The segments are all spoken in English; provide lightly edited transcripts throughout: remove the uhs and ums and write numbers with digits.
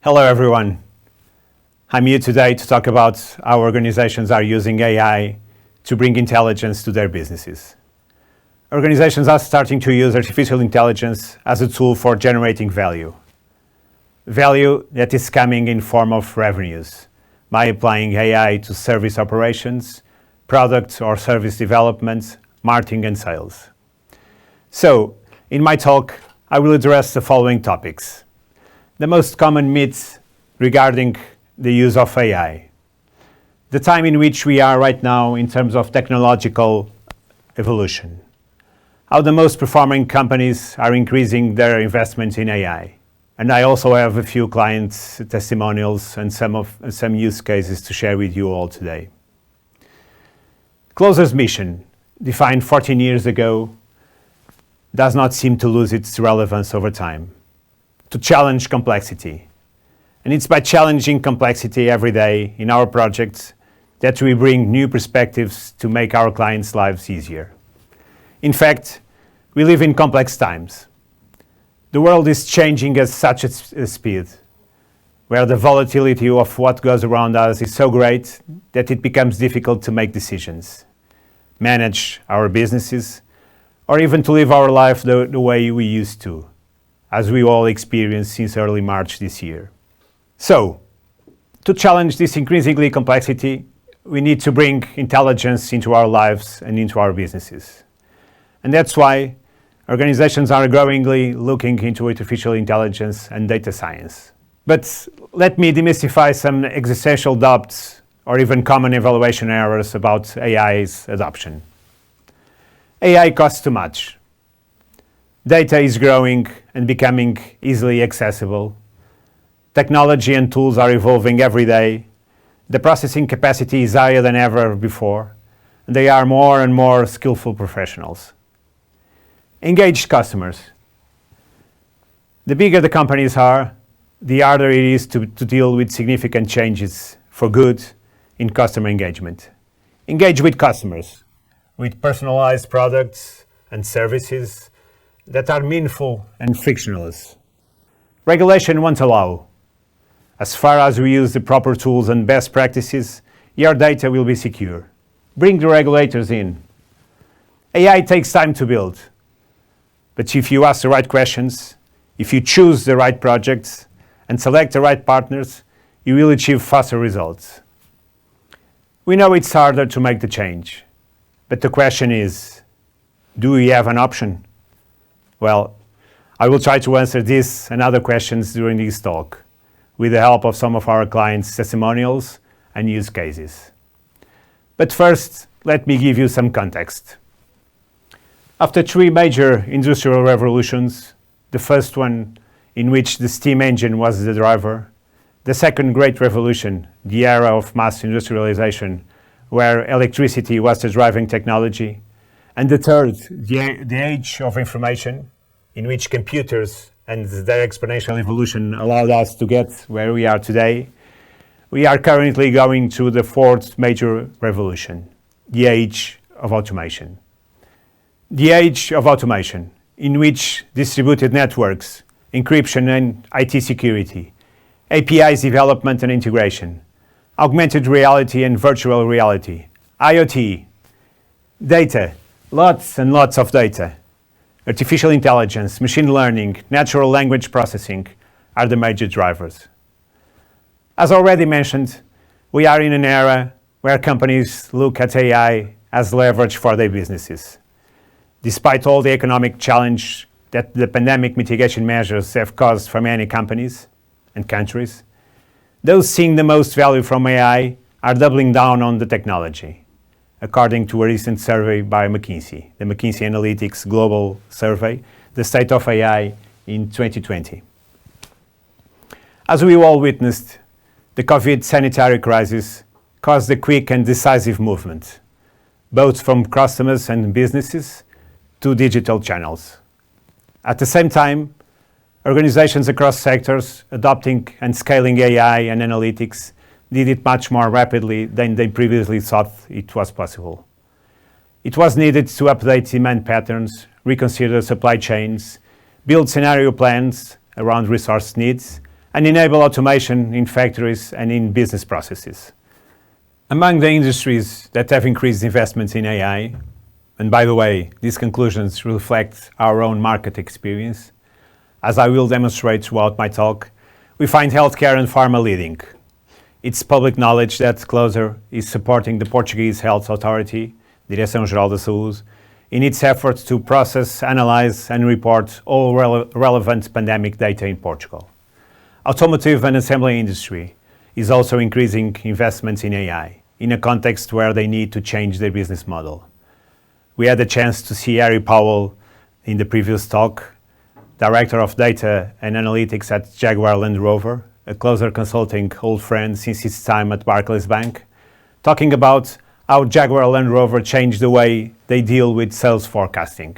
Hello everyone. I'm here today to talk about how organizations are using AI to bring intelligence to their businesses. Organizations are starting to use artificial intelligence as a tool for generating value. Value that is coming in form of revenues by applying AI to service operations, product or service development, marketing and sales. So, in my talk, I will address the following topics. The most common myths regarding the use of AI. The time in which we are right now in terms of technological evolution. How the most performing companies are increasing their investments in AI. And I also have a few clients' testimonials and some use cases to share with you all today. Closer's mission, defined 14 years ago, does not seem to lose its relevance over time. To challenge complexity. And it's by challenging complexity every day in our projects that we bring new perspectives to make our clients' lives easier. In fact, we live in complex times. The world is changing at such a speed, where the volatility of what goes around us is so great that it becomes difficult to make decisions, manage our businesses, or even to live our life the way we used to, as we all experienced since early March this year. So, to challenge this increasingly complexity, we need to bring intelligence into our lives and into our businesses. And that's why organizations are growingly looking into artificial intelligence and data science. But let me demystify some existential doubts or even common evaluation errors about AI's adoption. AI costs too much. Data is growing and becoming easily accessible. Technology and tools are evolving every day. The processing capacity is higher than ever before. And they are more and more skillful professionals. Engaged customers. The bigger the companies are, the harder it is to deal with significant changes for good in customer engagement. Engage with customers, with personalized products and services that are meaningful and frictionless. Regulation won't allow. As far as we use the proper tools and best practices, your data will be secure. Bring the regulators in. AI takes time to build. But if you ask the right questions, if you choose the right projects and select the right partners, you will achieve faster results. We know it's harder to make the change. But the question is, do we have an option? Well, I will try to answer this and other questions during this talk, with the help of some of our clients' testimonials and use cases. But first, let me give you some context. After three major industrial revolutions, the first one in which the steam engine was the driver, the second great revolution, the era of mass industrialization, where electricity was the driving technology, and the third, the age of information, in which computers and their exponential evolution allowed us to get where we are today, we are currently going through the fourth major revolution, the age of automation. The age of automation, in which distributed networks, encryption and IT security, APIs development and integration, augmented reality and virtual reality, IoT, data, lots and lots of data, artificial intelligence, machine learning, natural language processing are the major drivers. As already mentioned, we are in an era where companies look at AI as leverage for their businesses. Despite all the economic challenge that the pandemic mitigation measures have caused for many companies and countries, those seeing the most value from AI are doubling down on the technology, according to a recent survey by McKinsey, the McKinsey Analytics Global Survey, the State of AI in 2020. As we all witnessed, the COVID sanitary crisis caused a quick and decisive movement, both from customers and businesses to digital channels. At the same time, organizations across sectors adopting and scaling AI and analytics did it much more rapidly than they previously thought it was possible. It was needed to update demand patterns, reconsider supply chains, build scenario plans around resource needs, and enable automation in factories and in business processes. Among the industries that have increased investments in AI, and by the way, these conclusions reflect our own market experience, as I will demonstrate throughout my talk, we find healthcare and pharma leading. It's public knowledge that Closer is supporting the Portuguese Health Authority, Direção-Geral da Saúde, in its efforts to process, analyze, and report all relevant pandemic data in Portugal. Automotive and assembly industry is also increasing investments in AI, in a context where they need to change their business model. We had a chance to see Harry Powell in the previous talk, Director of Data and Analytics at Jaguar Land Rover, a Closer consulting old friend since his time at Barclays Bank, talking about how Jaguar Land Rover changed the way they deal with sales forecasting,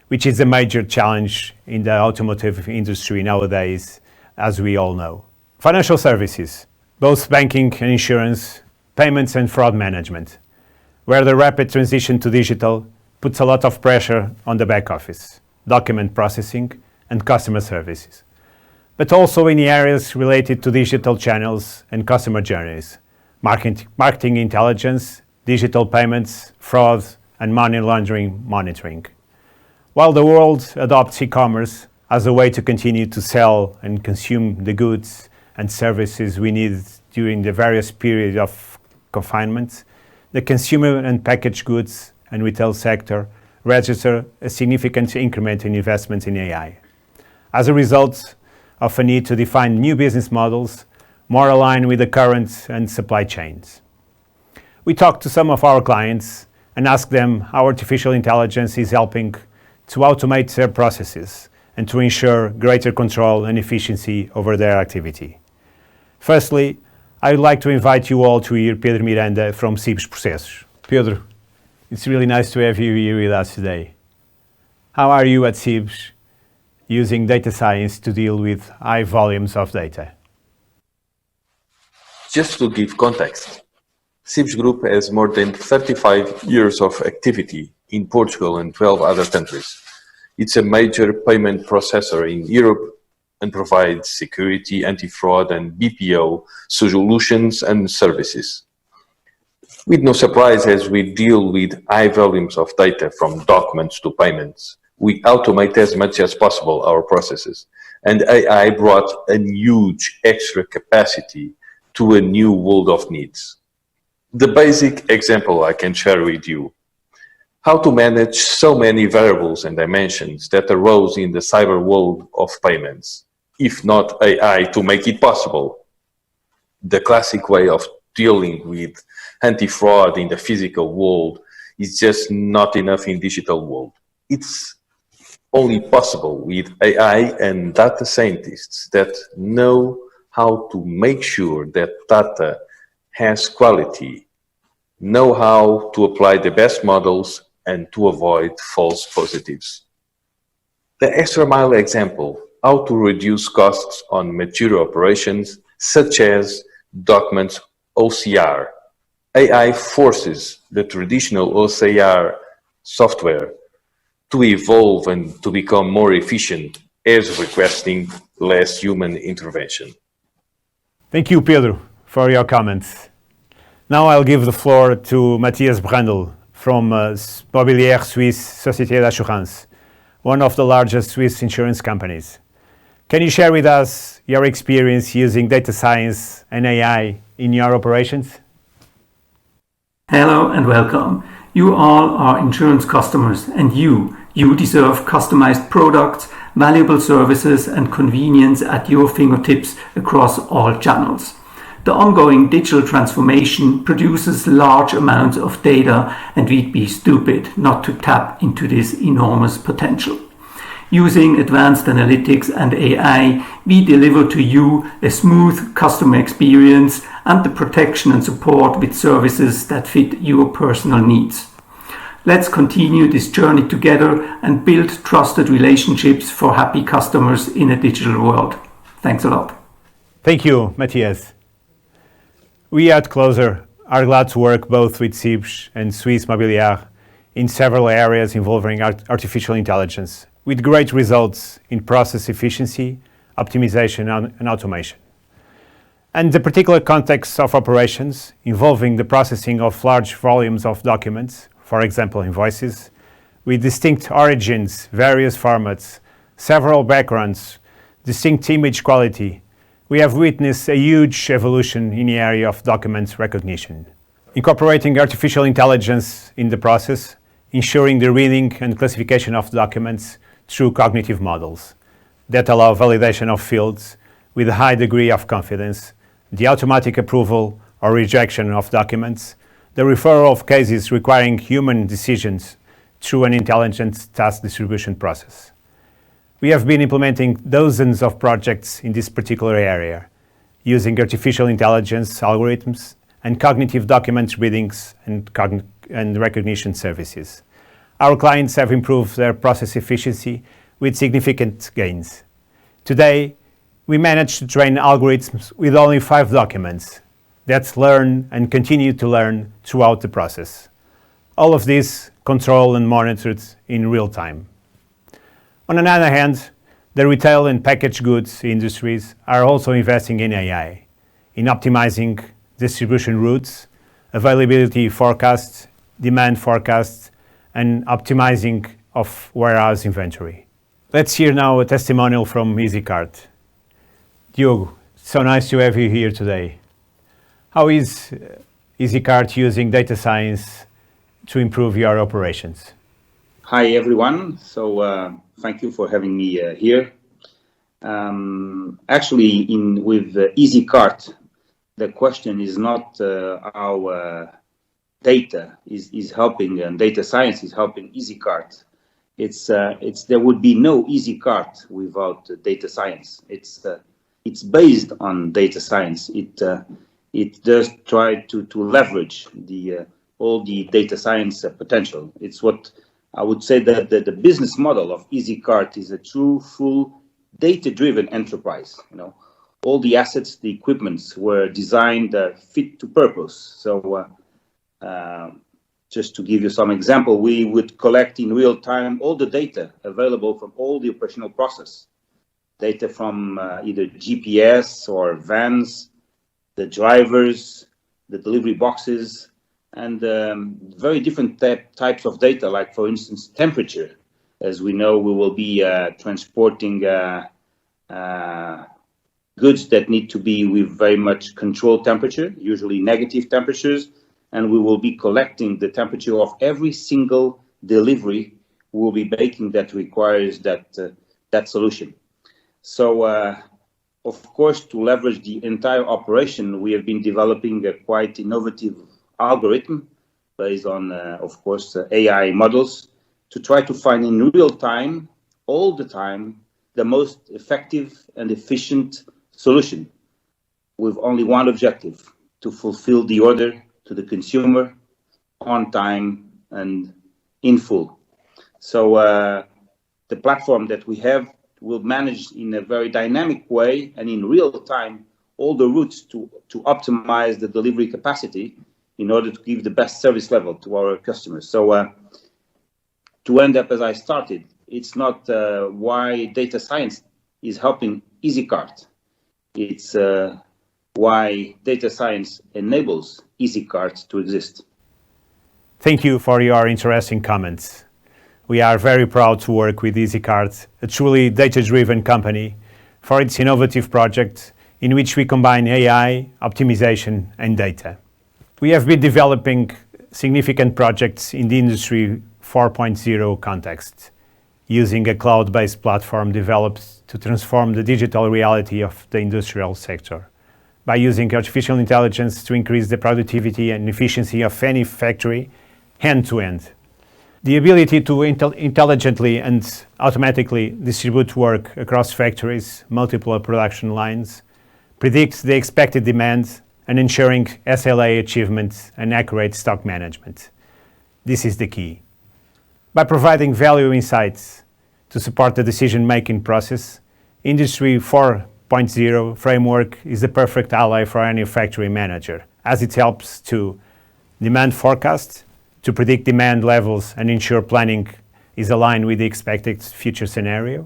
which is a major challenge in the automotive industry nowadays, as we all know. Financial services, both banking and insurance, payments and fraud management, where the rapid transition to digital puts a lot of pressure on the back office, document processing, and customer services, but also in the areas related to digital channels and customer journeys, marketing intelligence, digital payments, fraud, and money laundering monitoring. While the world adopts e-commerce as a way to continue to sell and consume the goods and services we need during the various periods of confinement, the consumer and packaged goods and retail sector register a significant increment in investments in AI, as a result of a need to define new business models more aligned with the current and supply chains. We talked to some of our clients and asked them how artificial intelligence is helping to automate their processes and to ensure greater control and efficiency over their activity. Firstly, I would like to invite you all to hear Pedro Miranda from Sieb's Processos. Pedro, it's really nice to have you here with us today. How are you at Sieb's using data science to deal with high volumes of data? Just to give context, Sieb's Group has more than 35 years of activity in Portugal and 12 other countries. It's a major payment processor in Europe and provides security, anti-fraud, and BPO solutions and services. With no surprise, as we deal with high volumes of data from documents to payments, we automate as much as possible our processes, and AI brought a huge extra capacity to a new world of needs. The basic example I can share with you: how to manage so many variables and dimensions that arose in the cyber world of payments, if not AI to make it possible. The classic way of dealing with anti-fraud in the physical world is just not enough in digital world. It's only possible with AI and data scientists that know how to make sure that data has quality, know how to apply the best models, and to avoid false positives. The extra mile example: how to reduce costs on mature operations such as documents OCR. AI forces the traditional OCR software to evolve and to become more efficient, as requesting less human intervention. Thank you, Pedro, for your comments. Now I'll give the floor to Matthias Brandl from Mobilier Suisse Société d'Assurance, one of the largest Swiss insurance companies. Can you share with us your experience using data science and AI in your operations? Hello and welcome. You all are insurance customers, and you deserve customized products, valuable services, and convenience at your fingertips across all channels. The ongoing digital transformation produces large amounts of data, and we'd be stupid not to tap into this enormous potential. Using advanced analytics and AI, we deliver to you a smooth customer experience and the protection and support with services that fit your personal needs. Let's continue this journey together and build trusted relationships for happy customers in a digital world. Thanks a lot. Thank you, Matthias. We at Closer are glad to work both with Sieb and Swiss Mobiliar in several areas involving artificial intelligence, with great results in process efficiency, optimization, and automation. And the particular context of operations involving the processing of large volumes of documents, for example, invoices, with distinct origins, various formats, several backgrounds, distinct image quality, we have witnessed a huge evolution in the area of document recognition. Incorporating artificial intelligence in the process, ensuring the reading and classification of documents through cognitive models that allow validation of fields with a high degree of confidence, the automatic approval or rejection of documents, the referral of cases requiring human decisions through an intelligent task distribution process. We have been implementing dozens of projects in this particular area, using artificial intelligence algorithms and cognitive document readings and recognition services. Our clients have improved their process efficiency with significant gains. Today, we managed to train algorithms with only 5 documents that learn and continue to learn throughout the process. All of this controlled and monitored in real time. On the other hand, the retail and packaged goods industries are also investing in AI, in optimizing distribution routes, availability forecasts, demand forecasts, and optimizing of warehouse inventory. Let's hear now a testimonial from Easycards. Diogo, so nice to have you here today. How is Easycards using data science to improve your operations? Hi everyone. Thank you for having me here. Actually, with Easycards, the question is not how data is helping and data science is helping Easycards. There would be no Easycards without data science. It's based on data science. It does try to leverage all the data science potential. It's what I would say that the business model of Easycards is a true, full data-driven enterprise. All the assets, the equipments were designed fit to purpose. So just to give you some example, we would collect in real time all the data available from all the operational process. Data from either GPS or vans, the drivers, the delivery boxes, and very different types of data, like for instance, temperature. As we know, we will be transporting goods that need to be with very much controlled temperature, usually negative temperatures, and we will be collecting the temperature of every single delivery we will be making that requires that solution. So, of course, to leverage the entire operation, we have been developing a quite innovative algorithm based on, of course, AI models to try to find in real time, all the time, the most effective and efficient solution with only one objective: to fulfill the order to the consumer on time and in full. So the platform that we have will manage in a very dynamic way and in real time all the routes to optimize the delivery capacity in order to give the best service level to our customers. So to end up as I started, it's not why data science is helping Easycards. It's why data science enables Easycards to exist. Thank you for your interesting comments. We are very proud to work with Easycards, a truly data-driven company, for its innovative project in which we combine AI, optimization, and data. We have been developing significant projects in the Industry 4.0 context, using a cloud-based platform developed to transform the digital reality of the industrial sector, by using artificial intelligence to increase the productivity and efficiency of any factory end-to-end. The ability to intelligently and automatically distribute work across factories, multiple production lines, predict the expected demand, and ensuring SLA achievement and accurate stock management. This is the key. By providing value insights to support the decision-making process, Industry 4.0 framework is the perfect ally for any factory manager, as it helps to demand forecast, to predict demand levels and ensure planning is aligned with the expected future scenario.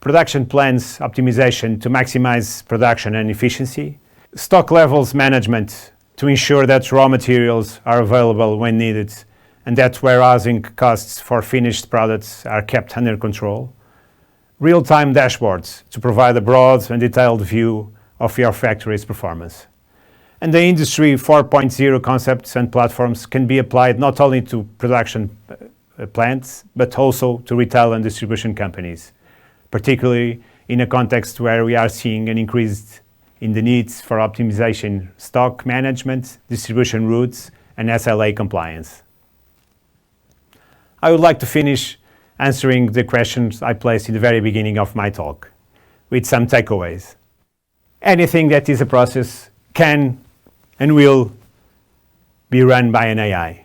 Production plans optimization to maximize production and efficiency. Stock levels management to ensure that raw materials are available when needed and that warehousing costs for finished products are kept under control. Real-time dashboards to provide a broad and detailed view of your factory's performance. And the Industry 4.0 concepts and platforms can be applied not only to production plants, but also to retail and distribution companies, particularly in a context where we are seeing an increase in the needs for optimization, stock management, distribution routes, and SLA compliance. I would like to finish answering the questions I placed in the very beginning of my talk with some takeaways. Anything that is a process can and will be run by an AI.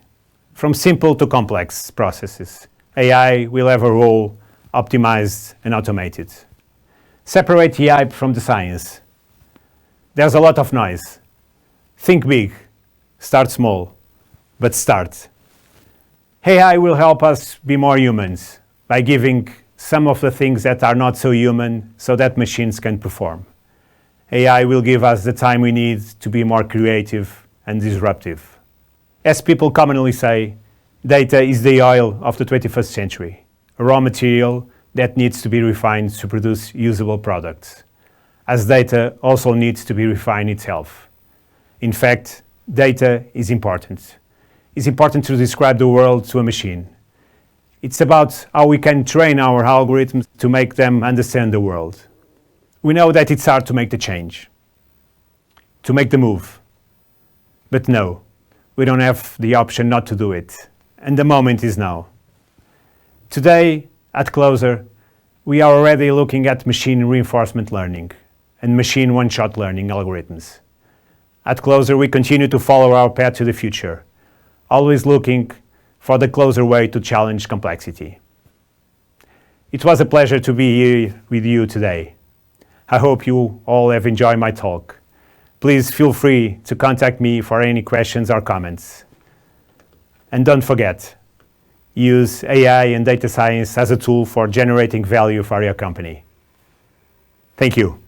From simple to complex processes, AI will have a role optimized and automated. Separate the hype from the science. There's a lot of noise. Think big, start small, but start. AI will help us be more humans by giving some of the things that are not so human so that machines can perform. AI will give us the time we need to be more creative and disruptive. As people commonly say, data is the oil of the 21st century, a raw material that needs to be refined to produce usable products, as data also needs to be refined itself. In fact, data is important. It's important to describe the world to a machine. It's about how we can train our algorithms to make them understand the world. We know that it's hard to make the change, to make the move. But no, we don't have the option not to do it. And the moment is now. Today, at Closer, we are already looking at machine reinforcement learning and machine one-shot learning algorithms. At Closer, we continue to follow our path to the future, always looking for the closer way to challenge complexity. It was a pleasure to be here with you today. I hope you all have enjoyed my talk. Please feel free to contact me for any questions or comments. And don't forget, use AI and data science as a tool for generating value for your company. Thank you.